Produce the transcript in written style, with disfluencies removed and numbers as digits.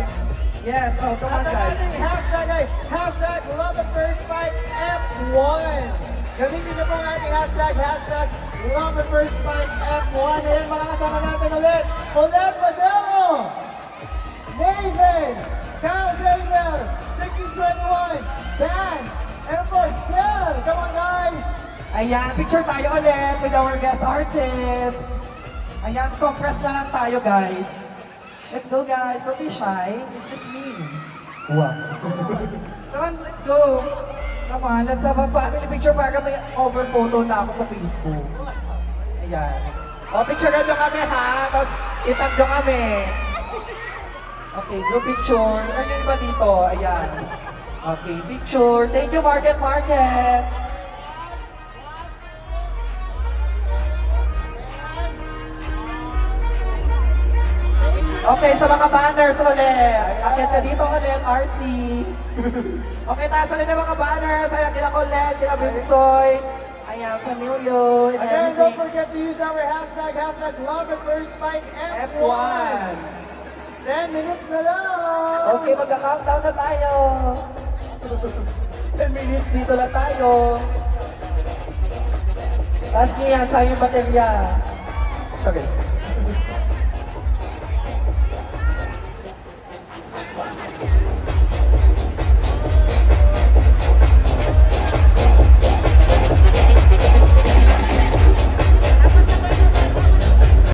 fight. Yes, oh, come on At ang guys. ating hashtag ay hashtag Love at First Fight F1. Gamitin niyo po ang ating hashtag Love at First Fight F1. Ayan, makakasama natin ulit. Colette Madelo, Maven, Kyle Daniel, 1621, Dan, and of course, Gil. Come on guys. Ayan, picture tayo ulit with our guest artist. Ayan, compress na lang tayo guys. Let's go guys, don't be shy. It's just me. Wow. Come on, let's go. Come on, let's have a family picture para may over photo na ako sa Facebook. Ayan. O, picture nyo kami ha. Tapos itag nyo kami. Okay, group picture. Ano yung iba dito? Ayan. Okay, picture. Thank you, Market. Okay, sa mga banners ulit. Akit ka dito ulit, RC. Okay, taas ulit yung mga banners. Ayan, kila Colette, kila Binsoy. Ayan, Familio, and Again, don't everything. forget to use our hashtag Love at First Fight F1. F1. 10 minutes na lang. Okay, magka-countdown na tayo. 10 minutes, dito lang tayo. Taas niya yan, sa yung baterya. Sure, guys.